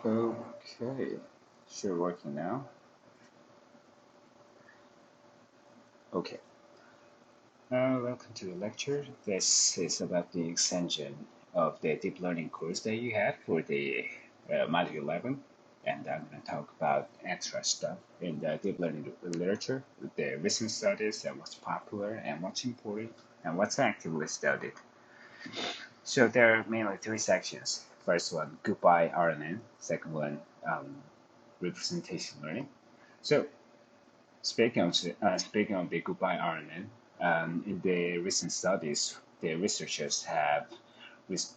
Okay, sure working now. Okay, welcome to the lecture. This is about the extension of the deep learning course that you had for the Module 11. And I'm going to talk about extra stuff in the deep learning literature, the recent studies and what's popular and what's important and what's actively studied. So there are mainly three sections. First one, goodbye RNN. Second one, representation learning. So speaking of the goodbye RNN, in the recent studies, the researchers have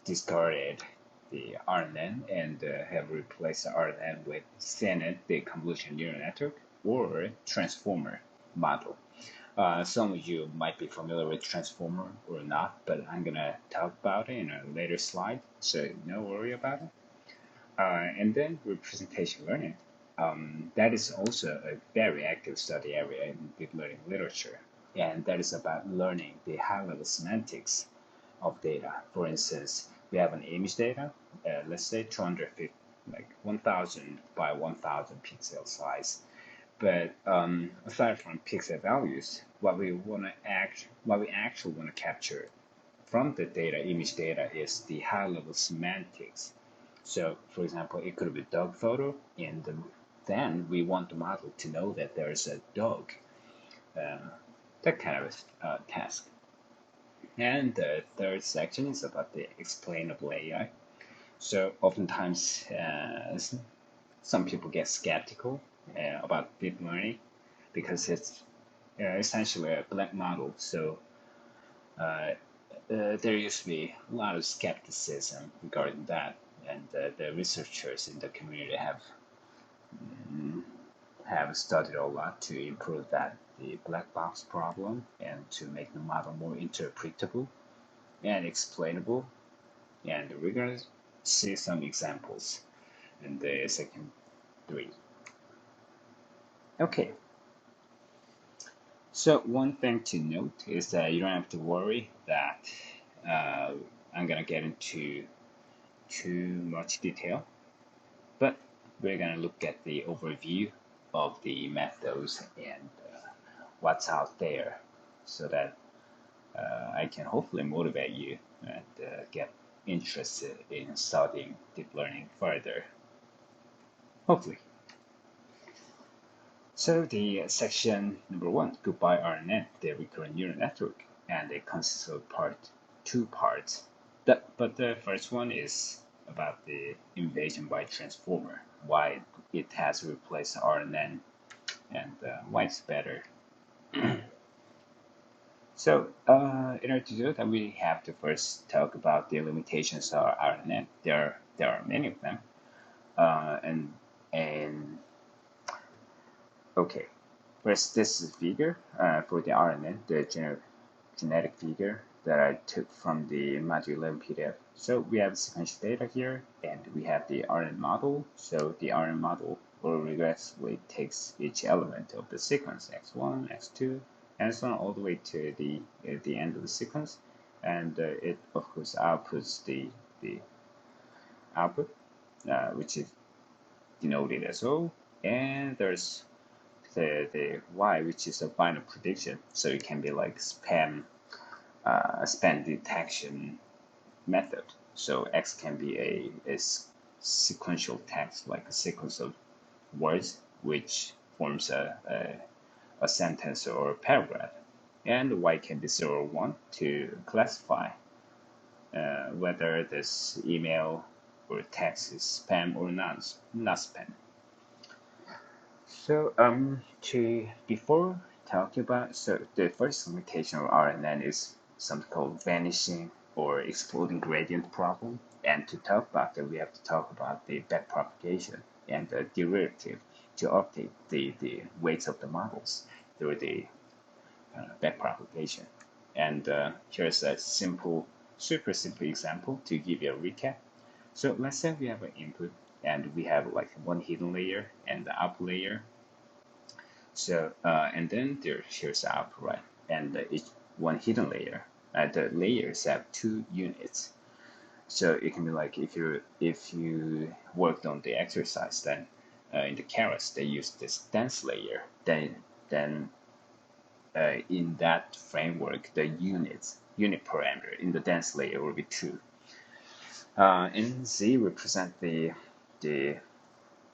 discarded the RNN and have replaced the RNN with CNN, the convolutional neural network, or transformer model. Some of you might be familiar with transformer or not, but I'm gonna talk about it in a later slide, so no worry about it. And then representation learning. That is also a very active study area in deep learning literature, and that is about learning the high-level semantics of data. For instance, we have an image data, let's say 250, like 1,000 by 1,000 pixel size. But aside from pixel values, what we actually want to capture from the data, image data, is the high-level semantics. So, for example, it could be a dog photo, and then we want the model to know that there's a dog. That kind of a task. And the third section is about the explainable AI. So, oftentimes, some people get skeptical about deep learning because it's essentially a blank model. So, there used to be a lot of skepticism regarding that, and the researchers in the community have studied a lot to improve the black box problem and to make the model more interpretable and explainable. And we're going to see some examples in the second three. Okay, so one thing to note is that you don't have to worry that I'm going to get into too much detail, but we're going to look at the overview of the methods and what's out there so that I can hopefully motivate you and get interested in studying deep learning further. Hopefully. So the section number 1, goodbye RNN, the recurrent neural network, and it consists of two parts. But the first one is about the invasion by transformer, why it has replaced RNN, and why it's better. So, in order to do that, we have to first talk about the limitations of RNN. There are many of them, and okay. First, this is a figure for the RNN, the genetic figure that I took from the Module 11 PDF. So we have sequential data here, and we have the RNN model. So the RNN model will regressively takes each element of the sequence, x1, x2, and so on, all the way to the end of the sequence. And it, of course, outputs the output, which is denoted as O. And there's the Y, which is a binary prediction. So it can be like spam detection method. So X can be a sequential text, like a sequence of words, which forms a sentence or a paragraph. And Y can be 0 or 1 to classify whether this email or text is spam or not spam. So before talking about, so the first limitation of RNN is something called vanishing or exploding gradient problem. And to talk about that, we have to talk about the backpropagation and the derivative to update the weights of the models through the backpropagation. And here's a super simple example to give you a recap. So let's say we have an input and we have like one hidden layer and the upper layer. So and then here's the output, right? And each one hidden layer, the layers have 2 units. So it can be like if you worked on the exercise, then in the carrots they use this dense layer. Then in that framework, the unit parameter in the dense layer will be 2. And Z represent the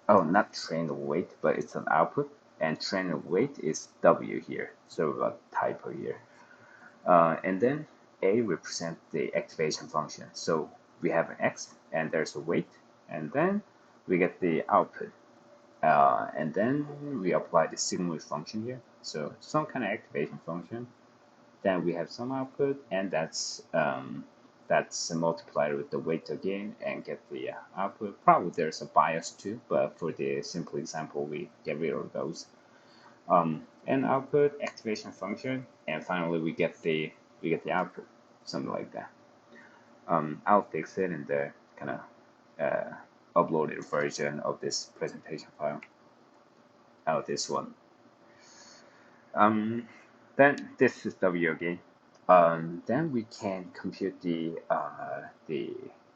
oh, not train weight, but it's an output, and train weight is W here, so a typo here. And then A represent the activation function. So we have an X and there's a weight, and then we get the output. And then we apply the signal function here. So some kind of activation function. Then we have some output, and that's multiplied with the weight again and get the output. Probably there's a bias too, but for the simple example, we get rid of those. And output, activation function, and finally we get the output, something like that. I'll fix it in the kind of uploaded version of this presentation file. This one. Then this is W again. Then we can compute the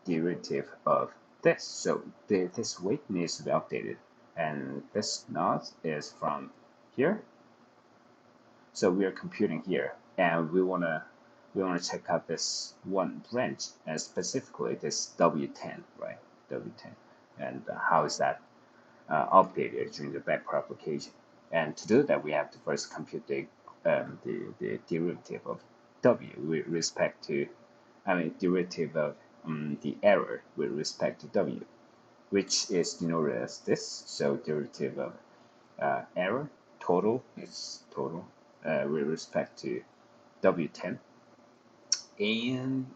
derivative of this. So this weight needs to be updated, and this knot is from here. So we are computing here, and we wanna check out this one branch, and specifically this W10, right? W10, and how is that updated during the backpropagation? And to do that, we have to first compute the derivative of W with respect to, derivative of the error with respect to W, which is denoted as this. So derivative of error total is total with respect to W10. And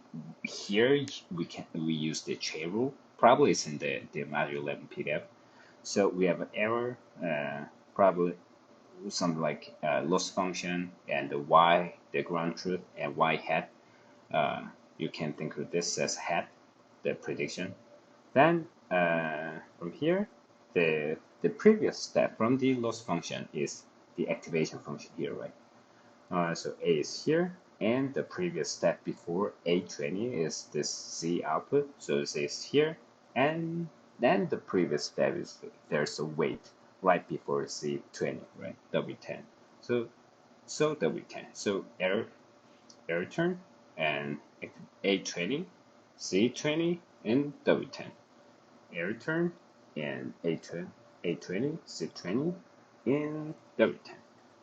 here we use the chain rule. Probably it's in the module 11 PDF. So we have an error, probably something like loss function, and the y, the ground truth, and y hat. You can think of this as hat, the prediction. Then from here, the previous step from the loss function is the activation function here, right? So A is here, and the previous step before A20 is this Z output, so Z is here, and then the previous step is there's a weight right before Z20, right? W10. So W10. So error turn and A20, Z20, and W10. Error turn and A20, Z20, and W10.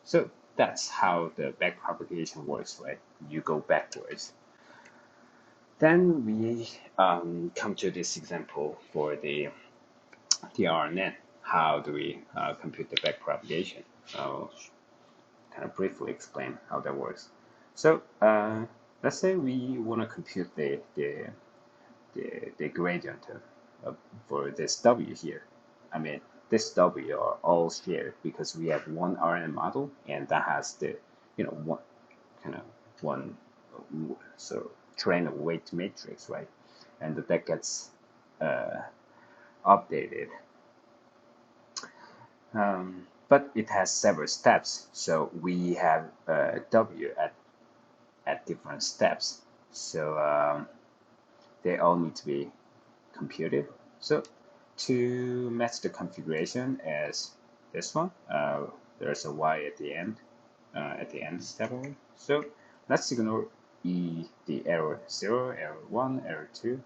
So that's how the backpropagation works, right? You go backwards. Then we come to this example for the RNN. How do we compute the backpropagation? I'll kind of briefly explain how that works. So let's say we want to compute the gradient for this W here. This W are all shared because we have one RNN model, and that has the one so train weight matrix, right? And that gets updated. But it has several steps, so we have W at different steps. So they all need to be computed. So to match the configuration as this one, there's a Y at the end step. So let's ignore the error 0, error 1, error 2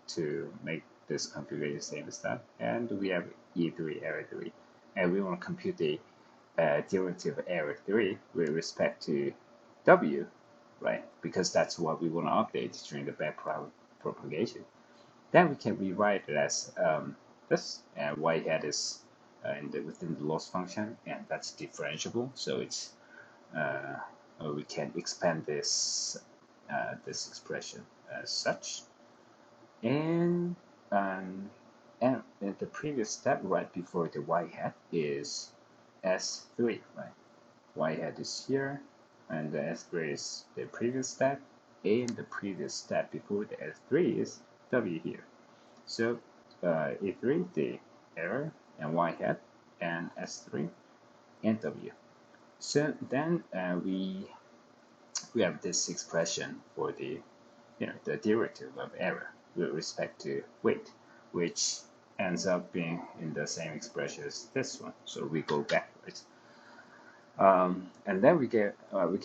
to make this configuration same as that. And we have E3, error 3. And we want to compute the derivative of error 3 with respect to W, right? Because that's what we want to update during the backpropagation. Then we can rewrite it as this, and y hat is within the loss function, and that's differentiable. So it's we can expand this expression as such. And the previous step right before the y hat is S3, right? Y hat is here, and the S3 is the previous step, and the previous step before the S3 is W here. So E3, the error, and Y hat, and S3, and W. So then we have this expression for the the derivative of error. with respect to weight, which ends up being in the same expression as this one. So we go backwards. And then we can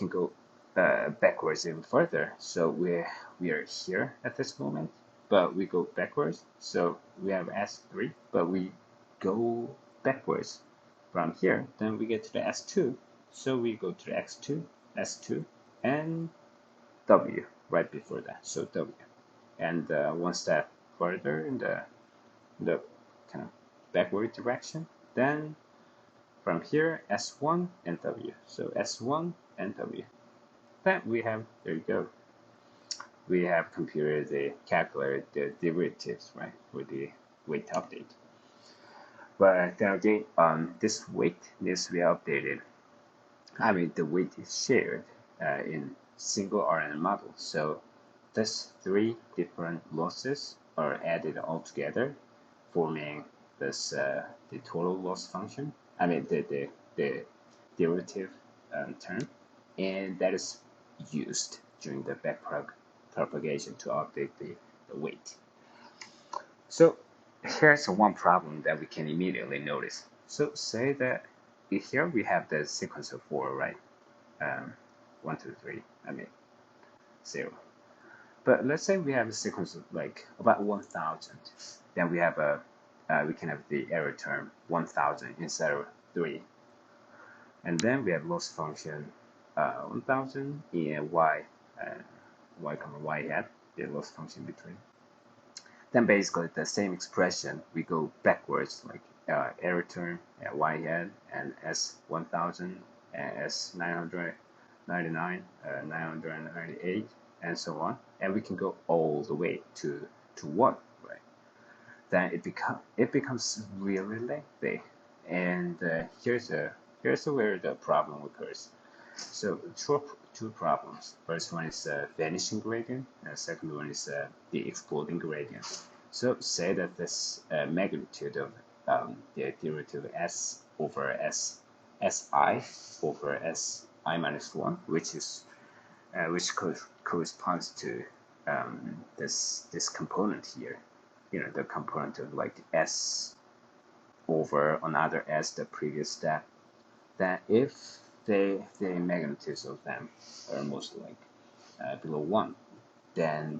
go backwards even further. So we are here at this moment, but we go backwards. So we have S3, but we go backwards from here. Then we get to the S2. So we go to the X2, S2, and W right before that. So W, and one step further in the kind of backward direction. Then from here, S1 and W. So S1 and W. Then we have, there you go. We have calculated the derivatives, right, for the weight update. But then again, this weight needs to be updated. I mean, the weight is shared in single RNN model. So these three different losses are added all together, forming this the total loss function. I mean the derivative term, and that is used during the propagation to update the weight. So here's one problem that we can immediately notice. So say that here we have the sequence of 4, right? 1, 2, 3. I mean 0. But let's say we have a sequence of like about 1,000. Then we have we can have the error term 1,000 instead of 3. And then we have loss function 1,000 and y comma y hat, the loss function between. Then basically the same expression, we go backwards, like error term at y hat and S1000 and S999, 998, and so on. And we can go all the way to 1, right? Then it becomes really lengthy. And here's where the problem occurs. So two problems. First one is vanishing gradient, and the second one is the exploding gradient. So say that this magnitude of the derivative s over s si over si minus 1, which is which corresponds to this component here, the component of like s over another s, the previous step, that if the magnitudes of them are mostly like below 1, then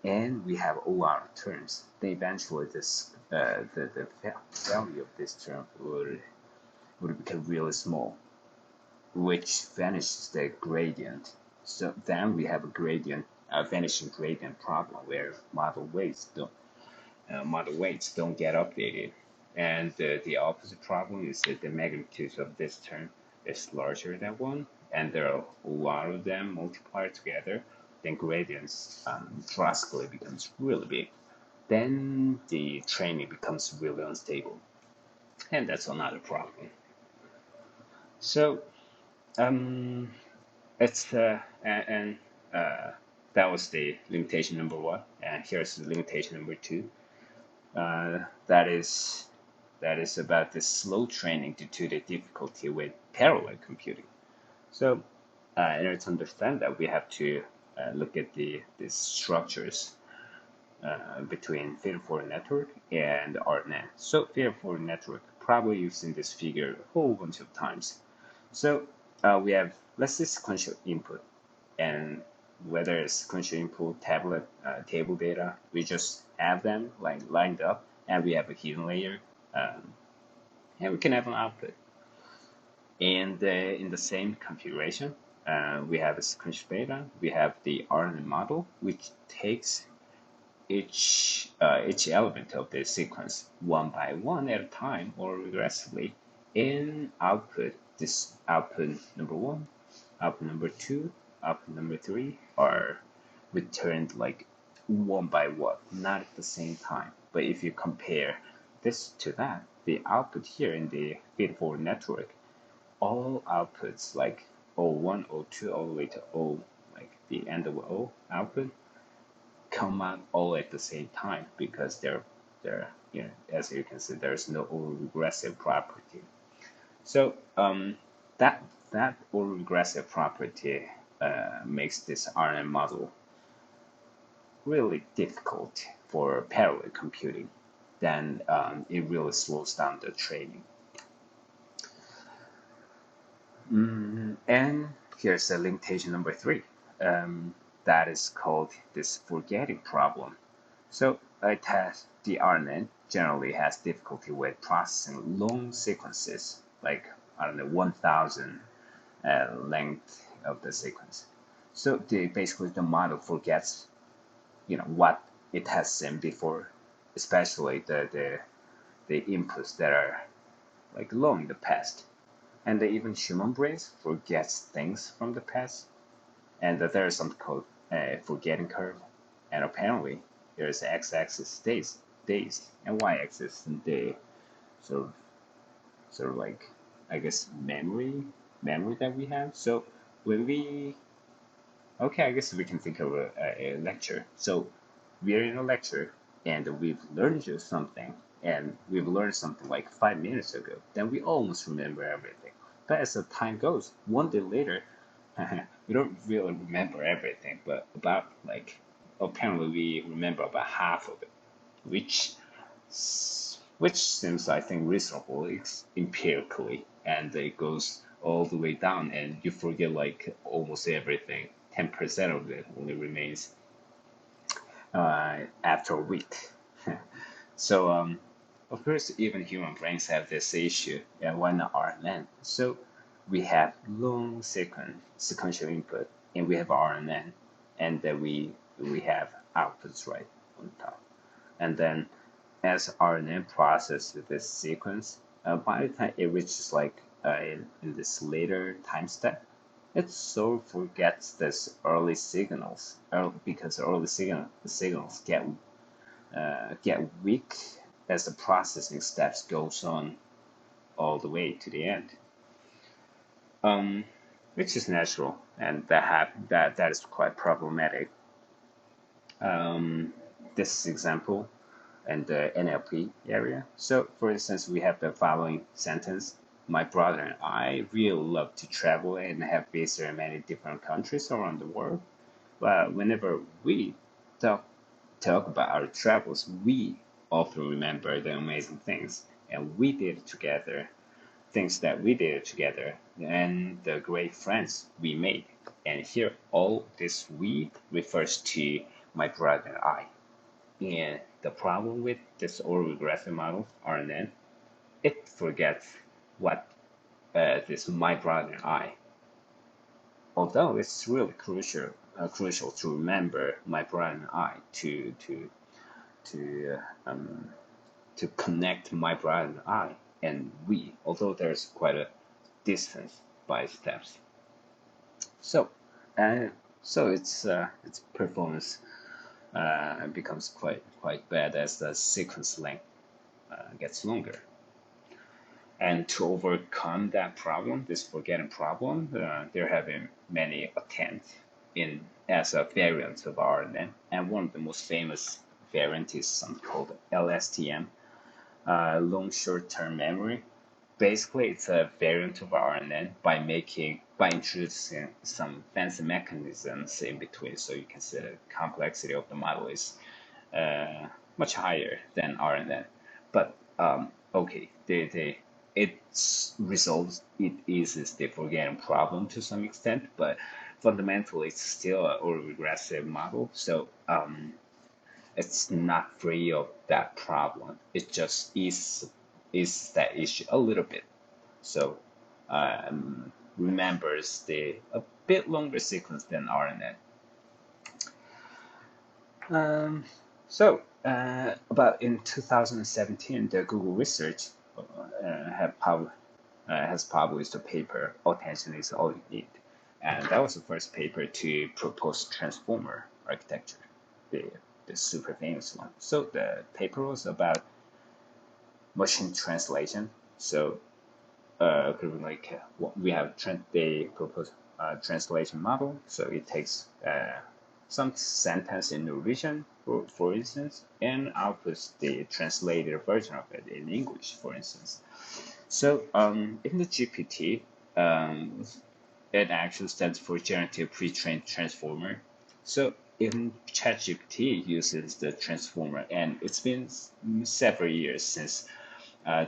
and we have OR terms, then eventually this the value of this term would become really small, which vanishes the gradient. So then we have a gradient, a vanishing gradient problem where model weights don't get updated. And the opposite problem is that the magnitude of this term is larger than 1, and there are a lot of them multiplied together. Then gradients drastically becomes really big. Then the training becomes really unstable, and that's another problem. So it's and that was the limitation number 1, and here's the limitation number 2. That is about the slow training due to the difficulty with parallel computing. So in order to understand that, we have to look at the structures between feeder-forward network and RNN. So feeder-forward network, probably you've seen this figure a whole bunch of times. So we have, let's say, sequential input, and whether it's sequential input, table data, we just have them like lined up, and we have a hidden layer, and we can have an output. And in the same configuration, we have a sequential data. We have the RNN model, which takes each element of the sequence one by one at a time or regressively, and output this output number 1, output number 2, output number 3 are returned like one by one, not at the same time. But if you compare this to that, the output here in the feed-forward network, all outputs like O1, O2, all the way to O, like the end of O output, come out all at the same time, because they're as you can see, there's no autoregressive property. So that autoregressive property makes this RNN model really difficult for parallel computing, then it really slows down the training. And here's the limitation number 3. That is called this forgetting problem. So the RNN generally has difficulty with processing long sequences, like I don't know 1,000 length of the sequence. So basically the model forgets, what it has seen before, especially the inputs that are like long in the past. And even human brains forgets things from the past. And there is something called forgetting curve. And apparently there is x-axis days and y-axis the sort of like, I guess, memory that we have. So when we okay, I guess we can think of a lecture. So we're in a lecture and we've learned just something, and we've learned something like 5 minutes ago. Then we almost remember everything. But as the time goes, one day later, we don't really remember everything, but about like apparently we remember about half of it, which seems, I think, reasonable empirically, and it goes all the way down, and you forget like almost everything. 10% of it only remains after a week. So, of course, even human brains have this issue, and why not RNN? So, we have long sequential input, and we have RNN, and then we have outputs right on top, and then as RNN processes this sequence, by the time it reaches like in this later time step, it so forgets this early signals, because early signals get weak as the processing steps goes on all the way to the end, which is natural, and that is quite problematic. This example and the NLP area. So, for instance, we have the following sentence. My brother and I really love to travel and have visited many different countries around the world. But whenever we talk about our travels, we often remember the amazing things and we did together, things that we did together, and the great friends we made. And here, all this we refers to my brother and I. And the problem with this autoregressive model, RNN, it forgets what this my brother and I. Although it's really crucial to remember my brother and I to um, to connect my brother and I and we. Although there's quite a distance by steps. So, its performance becomes quite bad as the sequence length gets longer. And to overcome that problem, this forgetting problem, there have been many attempts in as a variant of RNN, and one of the most famous variant is something called LSTM, long short-term memory. Basically, it's a variant of RNN by introducing some fancy mechanisms in between, so you can see the complexity of the model is much higher than RNN. But okay, it eases the forgetting problem to some extent, but fundamentally it's still a regressive model. So it's not free of that problem. It just is that issue a little bit. So remembers a bit longer sequence than RNN. About in 2017, the Google research has published a paper, "Attention is all you need," and that was the first paper to propose transformer architecture, the super famous one. So the paper was about machine translation. So we have they propose a translation model. So it takes some sentence in Norwegian, for instance, and outputs the translated version of it in English, for instance. So in the GPT, it actually stands for Generative Pre-trained Transformer. So in ChatGPT uses the transformer, and it's been several years since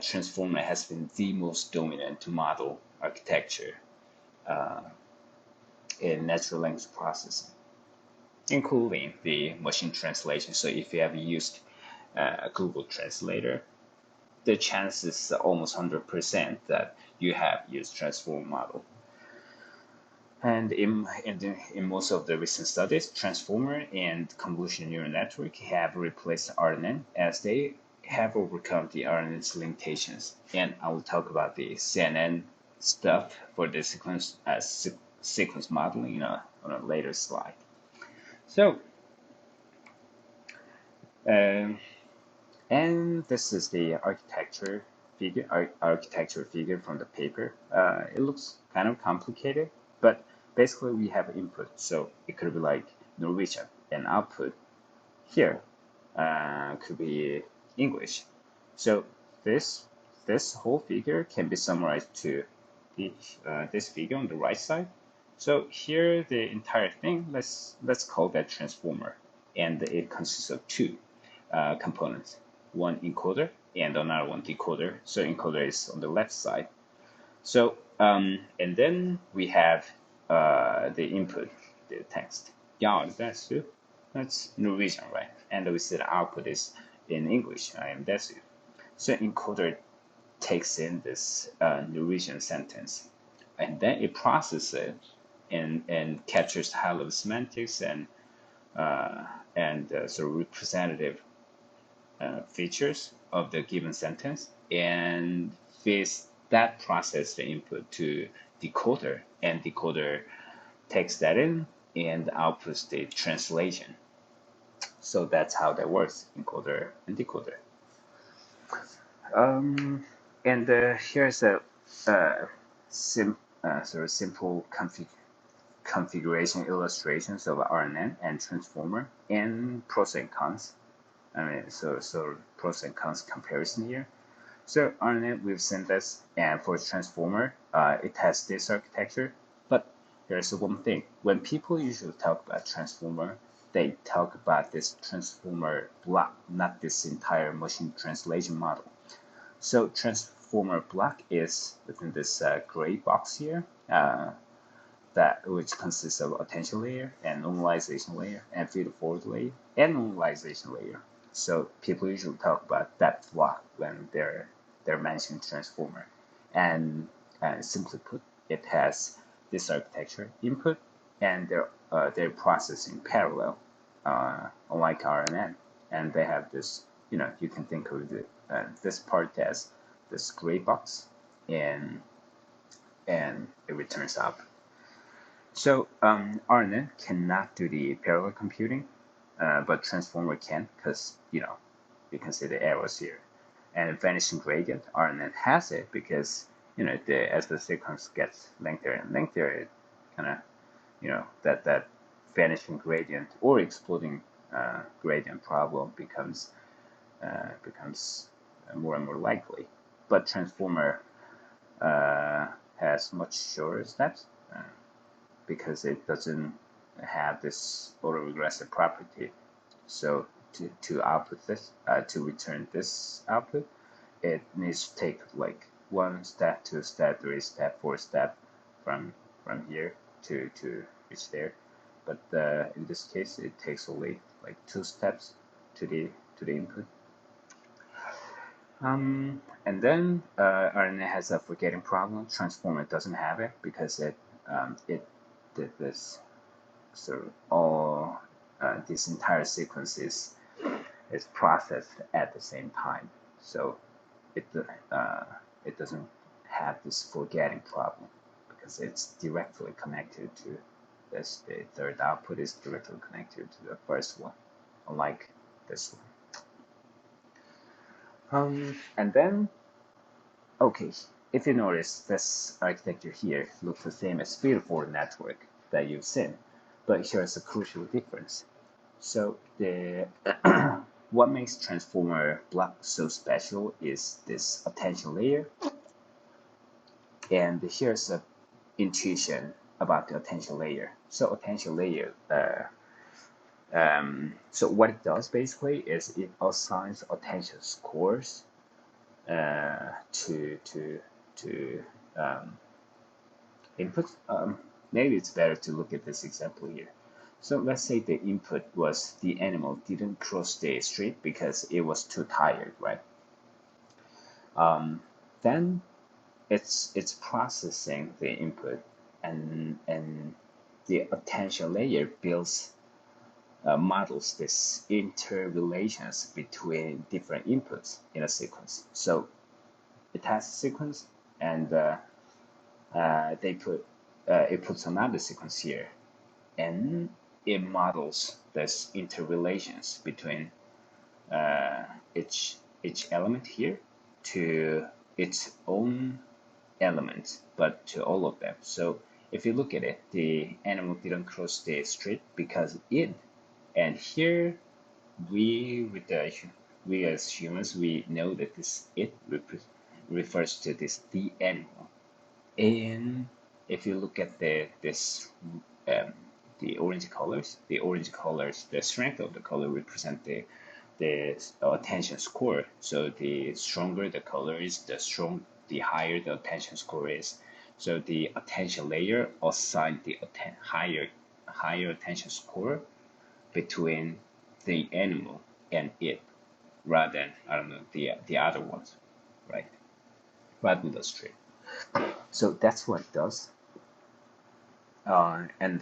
transformer has been the most dominant model architecture in natural language processing, including the machine translation. So if you have used Google Translator, the chance is almost 100% that you have used transformer model. And in most of the recent studies, transformer and convolutional neural network have replaced RNN as they have overcome the RNN's limitations. And I will talk about the CNN stuff for the sequence modeling on a later slide. So, and this is the architecture figure from the paper. It looks kind of complicated, but basically we have input, so it could be like Norwegian, and output here could be English. So this whole figure can be summarized to this figure on the right side. So here the entire thing, let's call that transformer, and it consists of two components, one encoder and another one decoder. So encoder is on the left side. So and then we have the input, the text. Ja, that's Norwegian, right? And we see the output is in English. I am Desu. So encoder takes in this Norwegian sentence, and then it processes it and captures high-level semantics and sort of representative features of the given sentence, and feeds that process the input to decoder, and decoder takes that in and outputs the translation. So that's how that works, encoder and decoder. And here's a sort of simple configuration illustrations of RNN and transformer and pros and cons. I mean, so pros and cons comparison here. So RNN, we've seen this, and for transformer, it has this architecture. But there's one thing: when people usually talk about transformer, they talk about this transformer block, not this entire machine translation model. So transformer block is within this gray box here, which consists of attention layer and normalization layer and feed-forward layer and normalization layer. So people usually talk about that block when they're mentioning transformer. And simply put, it has this architecture input, and they're processing parallel, unlike RNN. And they have this, you can think of this part as this gray box, and it returns output. So RNN cannot do the parallel computing, but transformer can, because you can see the arrows here. And vanishing gradient, RNN has it because as the sequence gets lengthier and lengthier, it kind of that vanishing gradient or exploding gradient problem becomes more and more likely. But transformer has much shorter steps because it doesn't have this autoregressive property. So to output this, to return this output, it needs to take like 1 step, 2 step, 3 step, 4 step from here to reach there. But in this case, it takes only like 2 steps to the input. And then RNA has a forgetting problem. Transformer doesn't have it because it did this sort of all this entire sequence is processed at the same time, so it doesn't have this forgetting problem because it's directly connected to this. The third output is directly connected to the first one, unlike this one. And then, okay, if you notice, this architecture here looks the same as feed-forward network that you've seen, but here's a crucial difference. So the what makes transformer block so special is this attention layer, and here's a intuition about the attention layer. So attention layer So what it does basically is it assigns attention scores to inputs. Maybe it's better to look at this example here. So let's say the input was the animal didn't cross the street because it was too tired, right? Then it's processing the input, and the attention layer builds models this interrelations between different inputs in a sequence. So it has a sequence, and it puts another sequence here, and it models this interrelations between uh, each element here to its own element, but to all of them. So if you look at it, the animal didn't cross the street because it, and here we with the we as humans we know that this it refers to the animal. And if you look at this um, the orange colors, the strength of the color represent the attention score. So the stronger the color is, the higher the attention score is. So the attention layer assign the higher attention score between the animal and it, rather than I don't know the other ones, right? Rather than the street. So that's what it does. And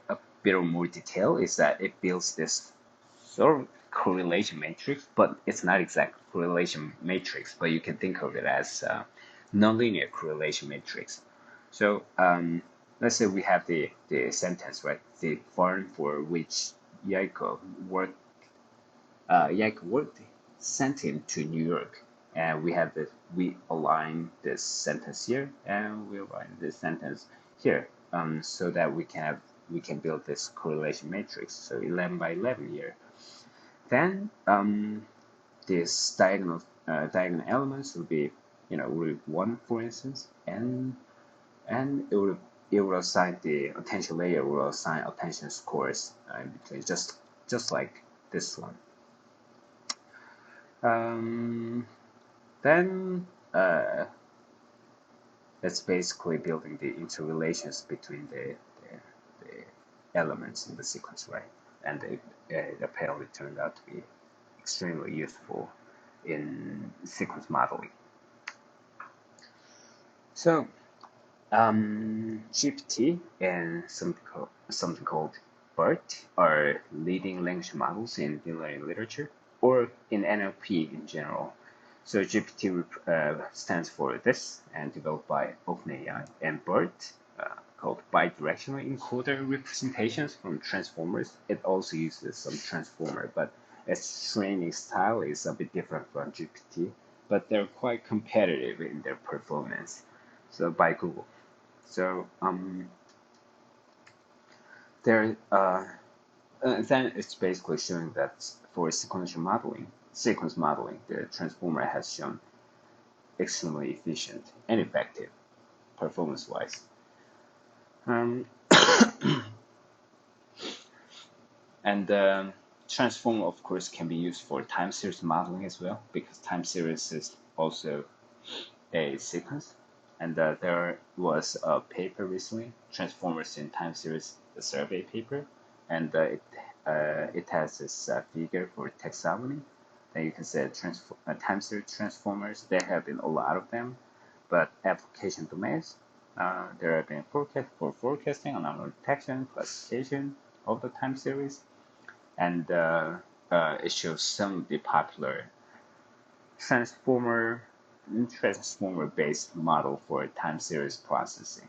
a bit of more detail is that it builds this sort of correlation matrix, but it's not exact correlation matrix, but you can think of it as nonlinear correlation matrix. So let's say we have the sentence, right? The farm for which Yaiko worked sent him to New York, and we align this sentence here, and we align this sentence here, so that we can build this correlation matrix. So 11 by 11 here. Then this diagonal elements will be, root 1, for instance, and it will assign the attention layer will assign attention scores in between, just like this one. Then that's basically building the interrelations between the elements in the sequence, right? And it apparently turned out to be extremely useful in sequence modeling. So GPT and something called BERT are leading language models in deep learning literature or in NLP in general. So GPT stands for this and developed by OpenAI, and BERT, called bidirectional encoder representations from transformers. It also uses some transformer, but its training style is a bit different from GPT, but they're quite competitive in their performance. So by Google. So there then it's basically showing that for sequence modeling, the transformer has shown extremely efficient and effective performance-wise. And transformer, of course, can be used for time series modeling as well, because time series is also a sequence. And there was a paper recently, Transformers in Time Series, the survey paper, and it has this figure for taxonomy. Then you can say time series transformers. There have been a lot of them, but application domains. There have been forecasting, anomaly detection, classification of the time series, and it shows some of the popular transformer-based model for time series processing.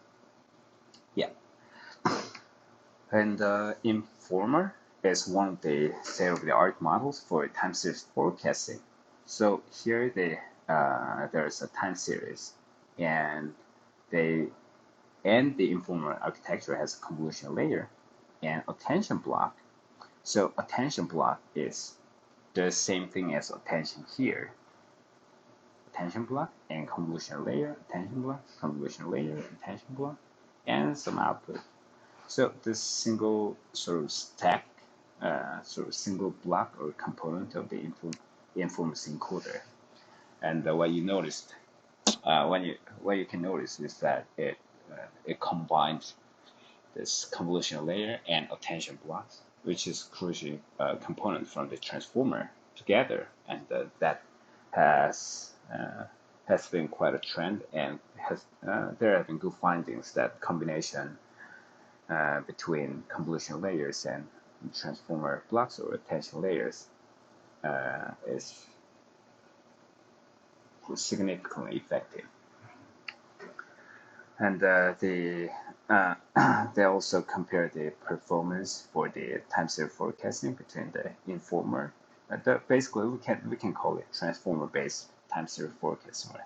Yeah, and Informer is one of the state-of-the-art models for time series forecasting. So here there's a time series, and the Informer architecture has a convolution layer and attention block. So attention block is the same thing as attention here. Attention block and convolution layer, attention block, convolution layer, attention block. and some output. So this single sort of stack, sort of single block or component of the information encoder. And what you can notice is that it combines this convolutional layer and attention blocks, which is crucial component from the transformer together, and that has has been quite a trend, and there have been good findings that combination between convolutional layers and transformer blocks or attention layers is significantly effective. And they also compare the performance for the time series forecasting between the informer. Basically, we can call it transformer-based time series forecasting, right?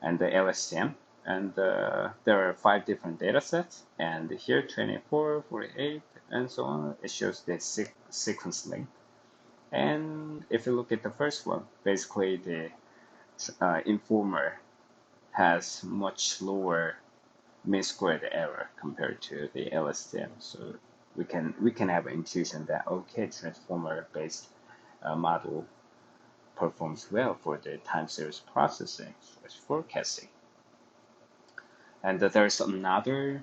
And the LSTM. And there are 5 different data sets, and here 24, 48, and so on. It shows the sequence length. And if you look at the first one, basically the informer has much lower mean squared error compared to the LSTM. So we can have an intuition that okay, transformer based model performs well for the time series processing, for forecasting. And there's another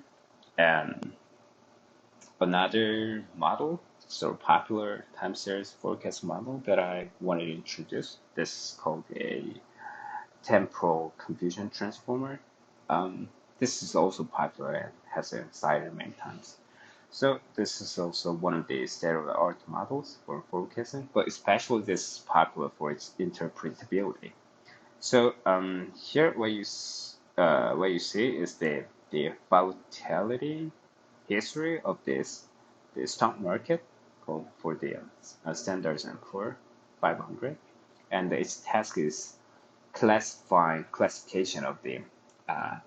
model, sort of popular time series forecast model that I wanted to introduce. This is called a temporal confusion transformer. This is also popular and has been cited many times. So this is also one of the state-of-the-art models for forecasting, but especially this is popular for its interpretability. So here what you see is the volatility history of the stock market for the Standard & Poor 500, and its task is classification of the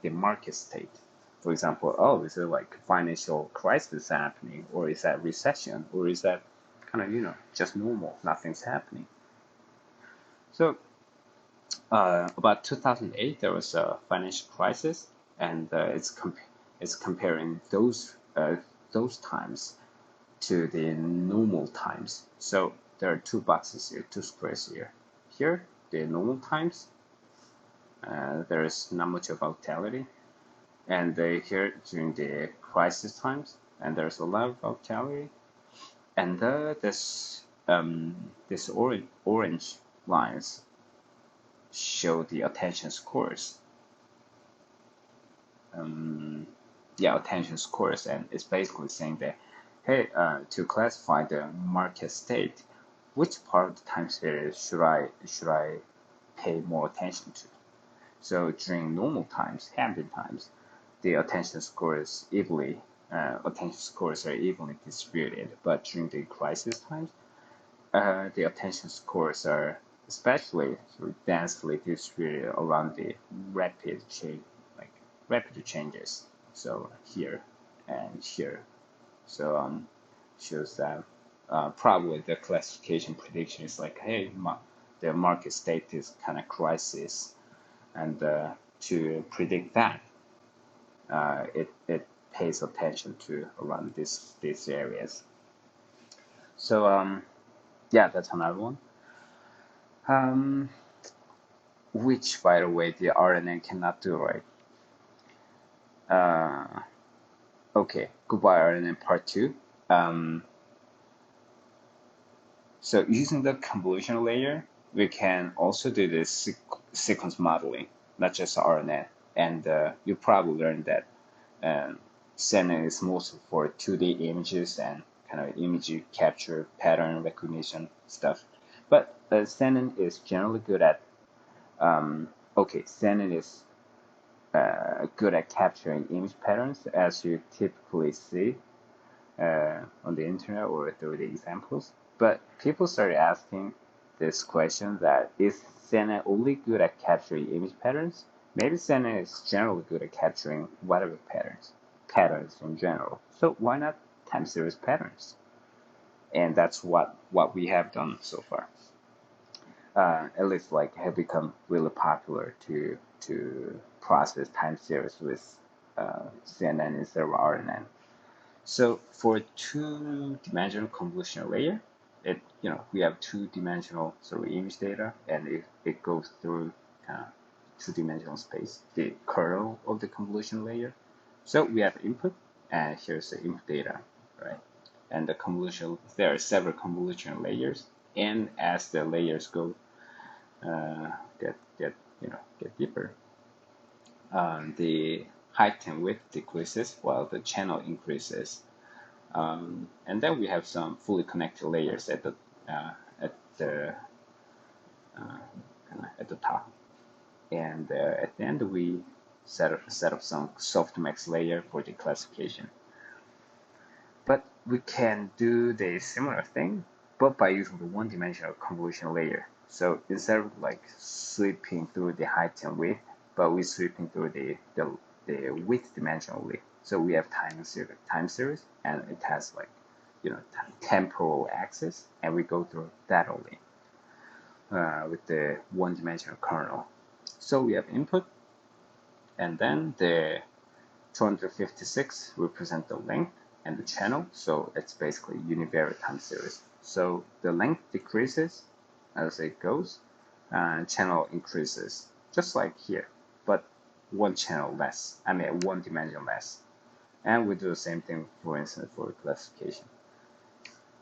market state. For example, oh, is it like financial crisis happening, or is that recession, or is that kind of just normal, nothing's happening. So about 2008, there was a financial crisis, and it's comparing those times to the normal times. So there are 2 boxes here, 2 squares here. Here, the normal times, there is not much of volatility, and here during the crisis times, and there's a lot of volatility, and this orange lines show the attention scores. Attention scores, and it's basically saying that, hey, to classify the market state, which part of the time series should I pay more attention to? So during normal times, ambient times, the attention scores are evenly distributed, but during the crisis times, the attention scores are especially sort of densely distributed around the rapid changes. So here and here. So shows that probably the classification prediction is like, hey, the market state is kind of crisis, and to predict that, it pays attention to around these areas. So that's another one. Which, by the way, the RNN cannot do, right? Okay, goodbye RNN part 2. So using the convolutional layer, we can also do this sequence modeling, not just RNN. And you probably learned that CNN is mostly for 2D images and kind of image capture, pattern recognition stuff. But CNN is generally good at CNN is good at capturing image patterns, as you typically see on the internet or through the examples. But people started asking this question, that is CNN only good at capturing image patterns? Maybe CNN is generally good at capturing whatever patterns in general. So why not time series patterns? And that's what we have done so far. At least have become really popular to process time series with CNN instead of RNN. So for two-dimensional convolutional layer, we have two-dimensional sort of image data, and it goes through two-dimensional space, the kernel of the convolution layer. So we have input, and here's the input data, right? And the convolution, there are several convolution layers, and as the layers go get deeper, the height and width decreases while the channel increases. And then we have some fully connected layers at the at the at the top, and at the end we set up some softmax layer for the classification. But we can do the similar thing, but by using the one-dimensional convolution layer. So instead of like sweeping through the height and width, but we're sweeping through the width dimensionally. So we have time series, and it has like temporal axis, and we go through that only with the one-dimensional kernel. So we have input, and then the 256 represent the length and the channel, so it's basically univariate time series. So the length decreases as it goes, and channel increases, just like here, but one channel less, one dimension less. And we do the same thing, for instance, for classification.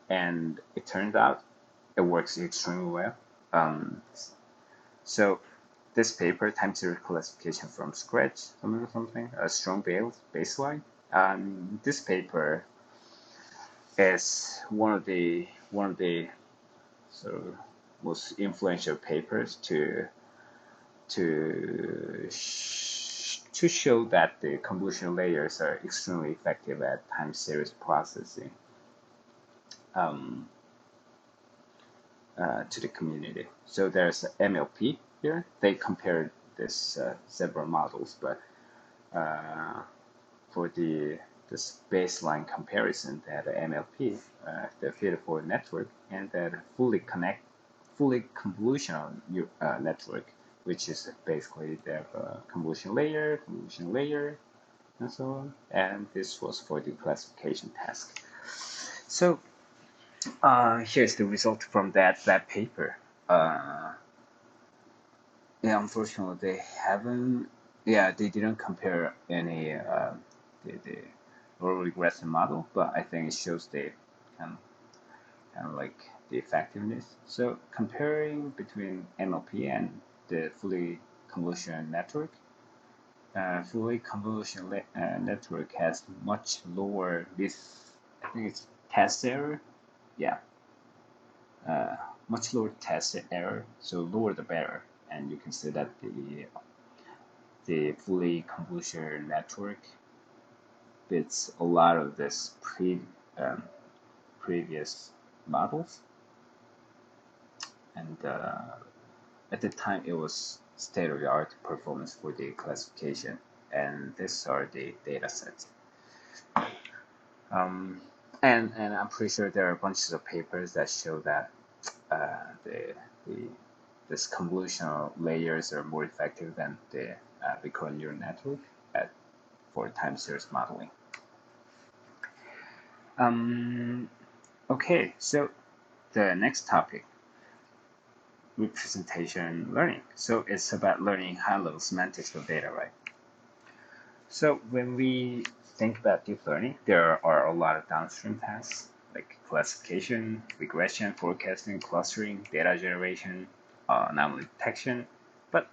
And it turned out it works extremely well. So this paper, time series classification from scratch, something, a strong baseline. This paper is one of the sort of most influential papers to show that the convolutional layers are extremely effective at time series processing to the community. So there's MLP here. They compared this several models, but for this baseline comparison, that MLP, the feeder-forward network, and that fully convolutional network, which is basically the convolution layer, and so on. And this was for the classification task. So here's the result from that paper. Yeah, unfortunately, they didn't compare any the low regression model, but I think it shows the kind of like the effectiveness. So comparing between MLP and the fully convolutional network, fully convolutional network has much lower I think it's test error, yeah, much lower test error, so lower the better. And you can see that the fully convolutional network beats a lot of this previous models, and at the time it was state-of-the-art performance for the classification, and these are the data sets. And I'm pretty sure there are bunches of papers that show that this convolutional layers are more effective than the recurrent neural network for time series modeling. Okay, so the next topic, representation learning. So it's about learning high-level semantics of data, right? So when we think about deep learning, there are a lot of downstream tasks like classification, regression, forecasting, clustering, data generation, anomaly detection. But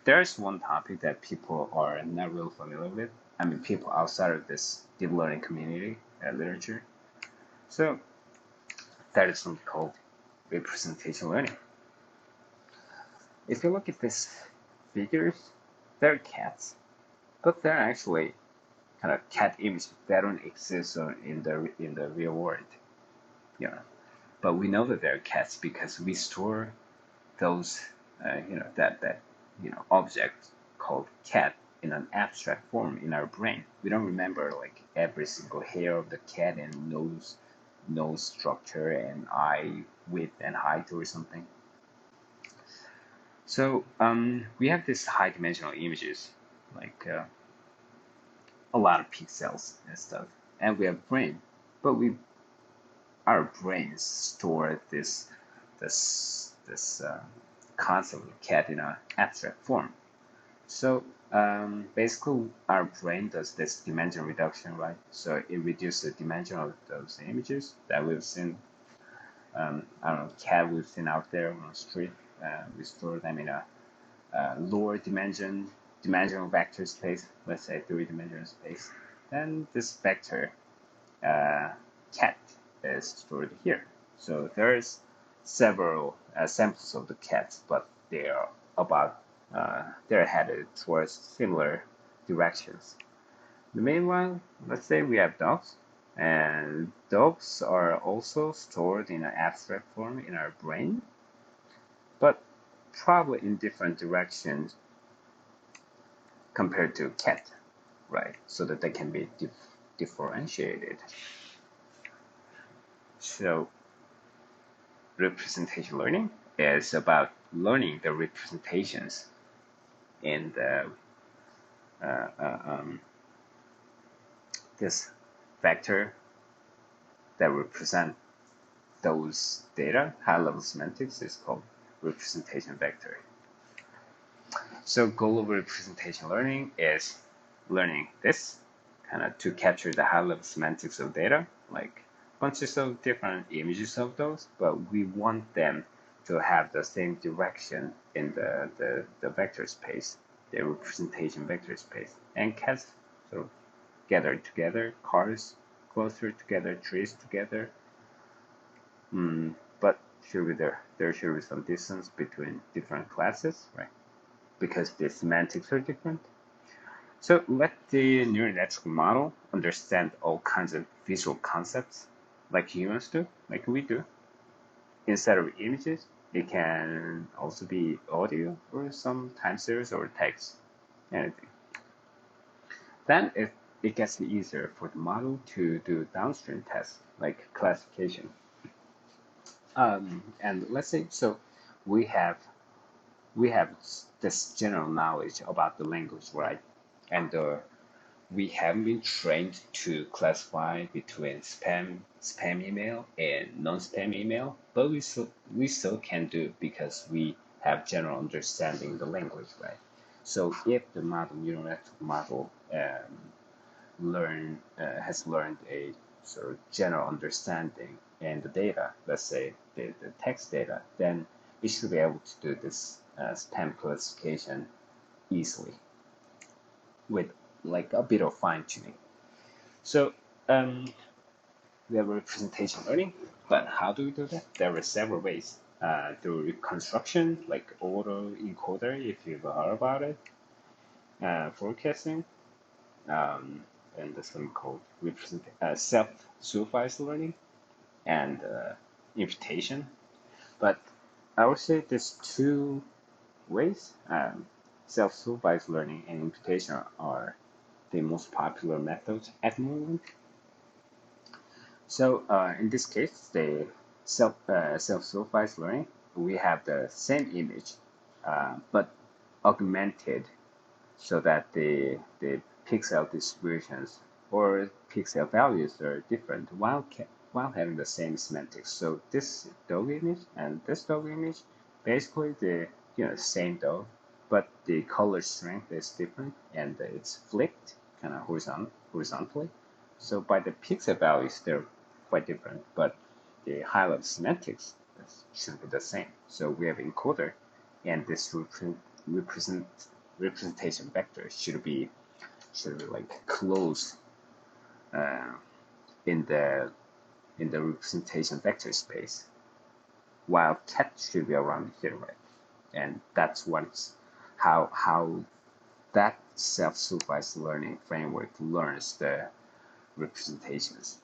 there's one topic that people are not real familiar with. People outside of this deep learning community literature. So that is something called representation learning. If you look at these figures, they're cats, but they're actually kind of cat images that don't exist in the real world. But we know that they're cats because we store those that object called cat in an abstract form in our brain. We don't remember like every single hair of the cat and nose structure and eye width and height or something. So we have these high dimensional images like a lot of pixels and stuff, and we have brain, but our brains store this concept of cat in an abstract form. So basically, our brain does this dimension reduction, right? So it reduces the dimension of those images that we've seen. I don't know, cat we've seen out there on the street. We store them in a lower dimensional vector space, let's say three-dimensional space. Then this vector uh, cat is stored here. So there's several samples of the cats, but they are about they're headed towards similar directions. The main one, let's say we have dogs, and dogs are also stored in an abstract form in our brain, but probably in different directions compared to cat, right? So that they can be differentiated. So representation learning is about learning the representations in the this vector that represent those data. High-level semantics is called representation vector. So goal of representation learning is learning this kind of to capture the high-level semantics of data, like bunches of different images of those, but we want them to have the same direction in the vector space, the representation vector space. And cats sort of gather together, cars closer together, trees together. But there should be some distance between different classes, right? Because the semantics are different. So let the neural network model understand all kinds of visual concepts like humans do, like we do. Instead of images, it can also be audio or some time series or text, anything. Then it gets easier for the model to do downstream tests like classification. And let's say so we have we have this general knowledge about the language, right? And we haven't been trained to classify between spam email and non-spam email, but we still can do because we have general understanding the language, right? So if the model neural network model has learned a sort of general understanding in the data, let's say the text data, then it should be able to do this spam classification easily with like a bit of fine tuning. So we have representation learning, but how do we do that? There are several ways. Through reconstruction, like autoencoder, if you've heard about it, forecasting, and this one called self-supervised learning, and imputation. But I would say there's two ways. Self-supervised learning and imputation are the most popular methods at the moment. So in this case, the self-supervised learning, we have the same image, but augmented so that the pixel distributions or pixel values are different while having the same semantics. So this dog image and this dog image, basically the same dog, but the color strength is different and it's flipped kind of horizontally. So by the pixel values, they're quite different, but the high-level semantics is simply the same. So we have encoder, and this representation vector should be like close uh, in the representation vector space, while cat should be around here, right? And that's what's how that self-supervised learning framework learns the representations.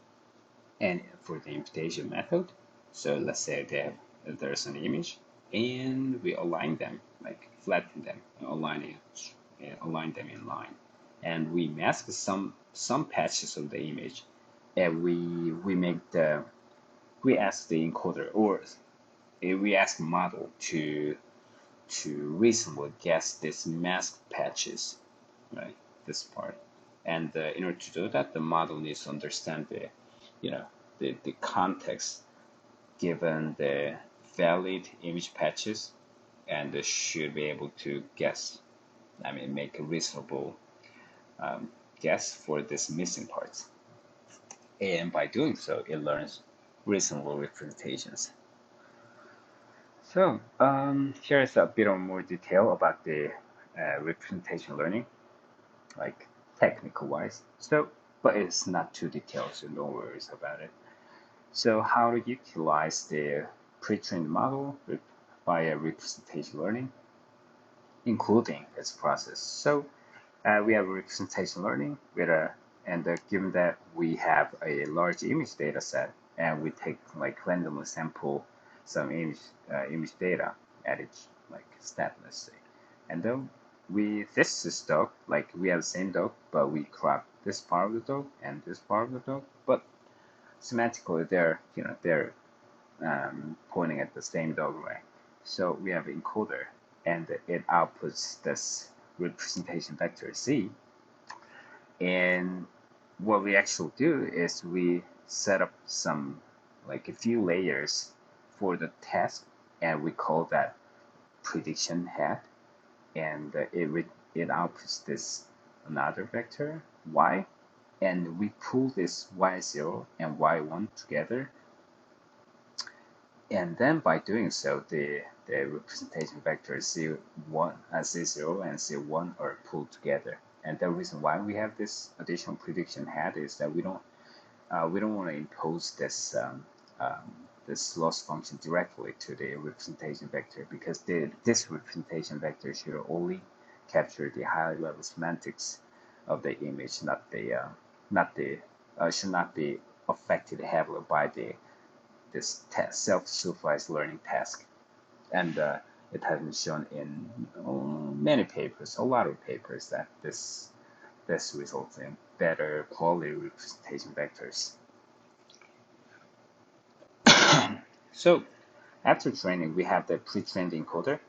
And for the imputation method, so let's say there's an image, and we align them, like flatten them, align them in line, and we mask some patches of the image, and we ask the encoder or we ask the model to reasonably guess this mask patches, right? This part, And in order to do that, the model needs to understand the context given the valid image patches, and should be able to guess, make a reasonable guess for this missing parts. And by doing so, it learns reasonable representations. So here's a bit of more detail about the representation learning, like technical wise. So, but it's not too detailed, so no worries about it. So how to utilize the pre-trained model via representation learning, including its process. So we have representation learning given that we have a large image data set and we take like randomly sample some image data at each like step, let's say. And then this is dog, like we have the same dog, but we crop this part of the dog and this part of the dog, but semantically they're pointing at the same dog, right? So we have an encoder and it outputs this representation vector C. And what we actually do is we set up some, like a few layers for the task, and we call that prediction head. And it outputs this another vector y, and we pull this y0 and y1 together. And then by doing so, the representation vectors C1, C0 and C1 are pulled together. And the reason why we have this additional prediction head is that we don't want to impose this loss function directly to the representation vector, because this representation vector should only capture the high level semantics of the image, should not be affected heavily by this self-supervised learning task. And it has been shown in many papers, a lot of papers, that this results in better quality representation vectors. So after training, we have the pre-trained encoder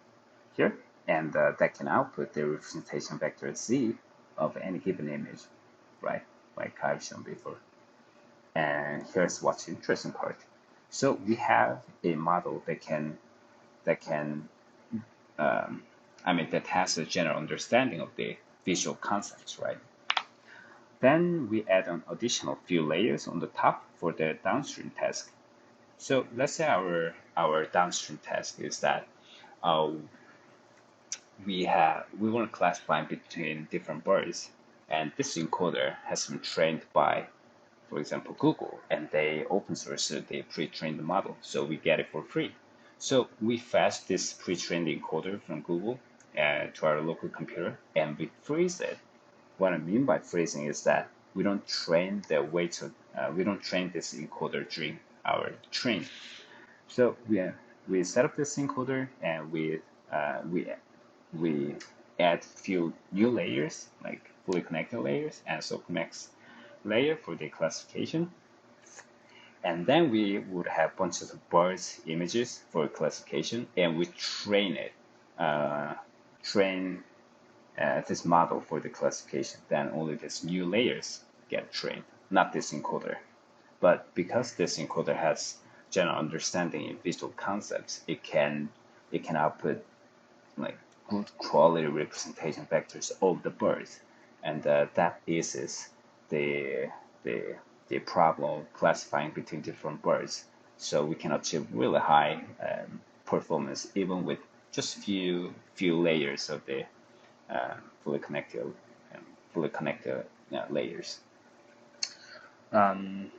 here, and that can output the representation vector Z of any given image, right? Like I've shown before. And here's what's the interesting part. So we have a model that has a general understanding of the visual concepts, right? Then we add an additional few layers on the top for the downstream task. So let's say our downstream task is that uh, we want to classify between different birds, and this encoder has been trained by, for example, Google, and they open source the pre-trained model, so we get it for free. So we fetch this pre-trained encoder from Google to our local computer, and we freeze it. What I mean by freezing is that we don't train we don't train this encoder during our training. So we set up this encoder, and we add few new layers, like fully connected layers and so connects layer for the classification. And then we would have bunches of birds images for classification, and we train this model for the classification. Then only these new layers get trained, not this encoder. But because this encoder has general understanding in visual concepts, it can output like good quality representation vectors of the birds, and that eases the the the problem of classifying between different birds. So we can achieve really high performance even with just few layers of the uh, fully connected um, layers. Um,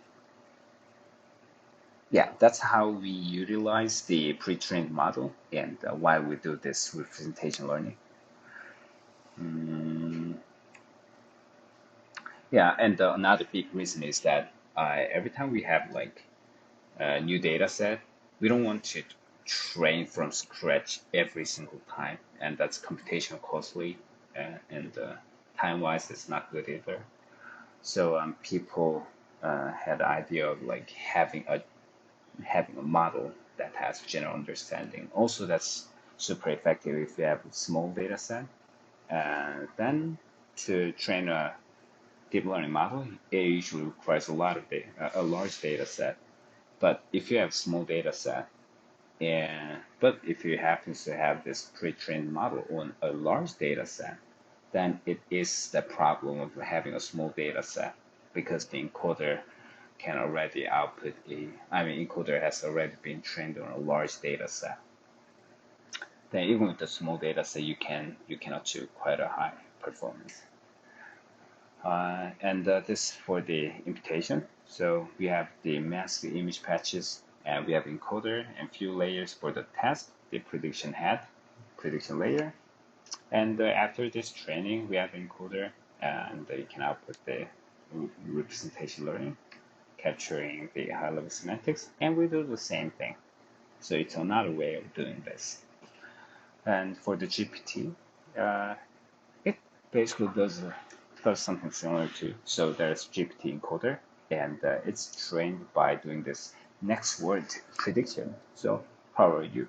yeah, that's how we utilize the pre-trained model, and why we do this representation learning. Mm, yeah, and another big reason is that every time we have like a new data set, we don't want to train from scratch every single time, and that's computational costly, and time-wise, it's not good either. So people had the idea of like having a model that has general understanding. Also, that's super effective if you have a small data set. Then to train deep learning model, it usually requires a lot of data, a large data set. But if you have small data set, but if you happen to have this pre-trained model on a large data set, then it is the problem of having a small data set because the encoder can already output encoder has already been trained on a large data set. Then even with the small data set, you can achieve quite a high performance. And this for the imputation. So we have the mask image patches, and we have encoder and few layers for the task, the prediction head, prediction layer. And after this training, we have encoder, and you can output the representation learning, capturing the high-level semantics, and we do the same thing. So it's another way of doing this. And for the GPT, it basically does something similar to. So there's GPT encoder, and it's trained by doing this next word prediction. So how are you ?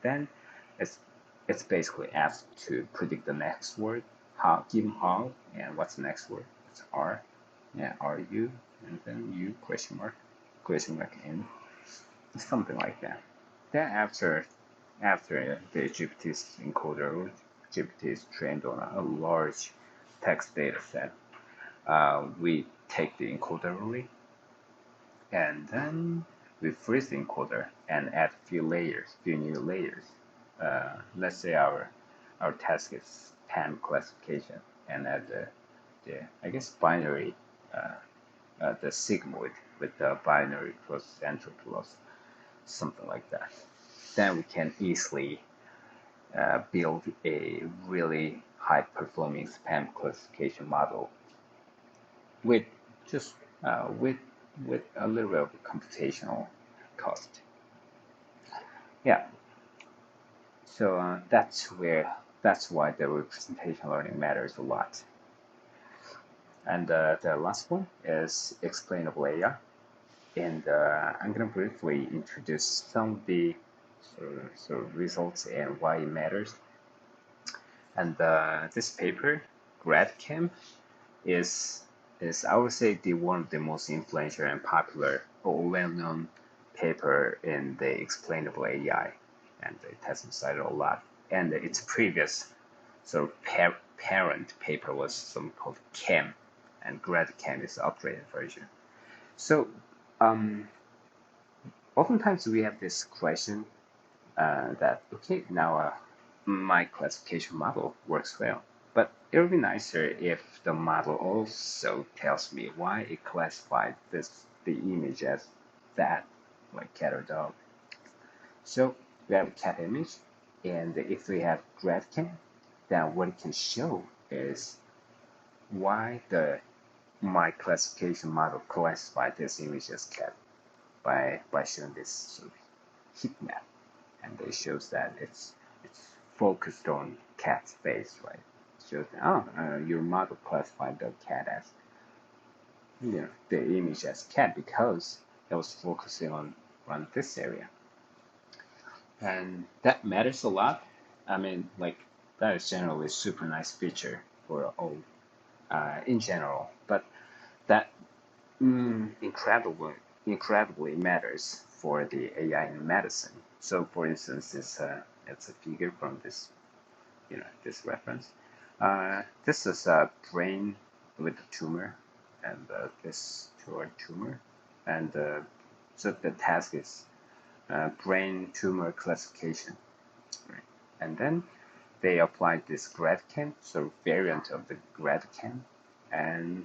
Then it's basically asked to predict the next word, given how, and what's the next word? It's R, yeah, are you, and then you ? And something like that. Then after the GPT's encoder, GPT is trained on a large text data set. We take the encoder only, and then we freeze the encoder and add few new layers. Let's say our task is PAM classification, and add the I guess binary, the sigmoid with the binary plus entropy plus something like that. Then we can easily build a really high-performing spam classification model with just with a little bit of computational cost. Yeah. So that's why the representation learning matters a lot. And the last one is explainable AI. And I'm going to briefly introduce some of the sort of results and why it matters. And this paper, GradCamp, is I would say one of the most influential and popular or well-known paper in the explainable AI, and it has been cited a lot. And its previous sort of parent paper was something called CAM, and GradCamp is the upgraded version. So oftentimes we have this question that, okay, now my classification model works well, but it would be nicer if the model also tells me why it classified the image as that, like cat or dog. So we have a cat image, and if we have GradCam, then what it can show is why my classification model classified this image as cat by showing this sort of heat map, and it shows that it's focused on cat's face, right? It shows that your model classified the cat as the image as cat because it was focusing on this area, and that matters a lot. I mean, like that is generally a super nice feature for all in general, but that incredibly matters for the AI in medicine. So, for instance, it's a figure from this, this reference. This is a brain with a tumor, and this tumor, and so the task is brain tumor classification, right? And then they applied this GradCam, so variant of the GradCam, and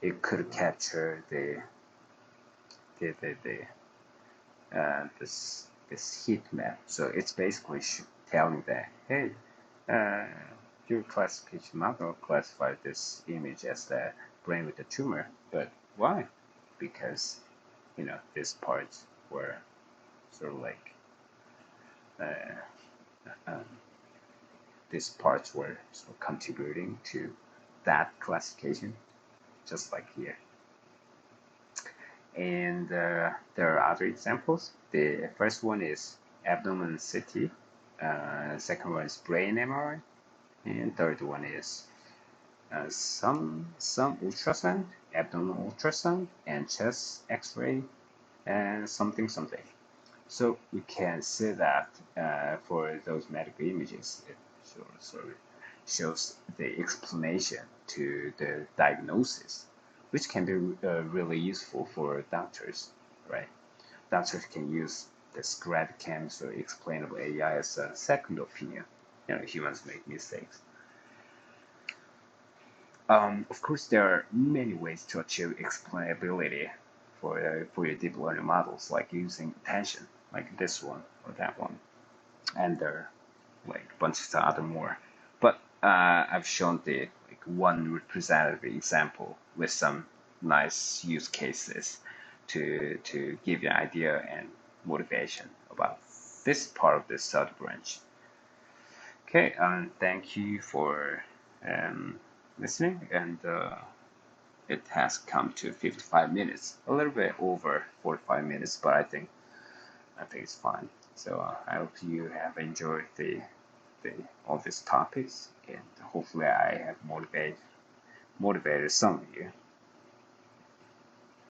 it could capture this heat map. So it's basically telling that, hey, your classification model classified this image as the brain with the tumor, but why? Because these parts were sort of like these parts were sort of contributing to that classification, just like here. And there are other examples. The first one is abdomen CT. Second one is brain MRI, and third one is some ultrasound, abdominal ultrasound, and chest X-ray, and something something. So we can see that for those medical images, it shows the explanation to the diagnosis, which can be really useful for doctors, right? Doctors can use the scratch cams or explainable AI as a second opinion. Humans make mistakes. Of course, there are many ways to achieve explainability for your deep learning models, like using attention, like this one or that one, and there are like a bunch of other more. But I've shown the like one representative example with some nice use cases to give you an idea and motivation about this part of the study branch. Okay, thank you for listening, and it has come to 55 minutes, a little bit over 45 minutes, but I think it's fine. So I hope you have enjoyed all these topics, and hopefully I have motivated some of you.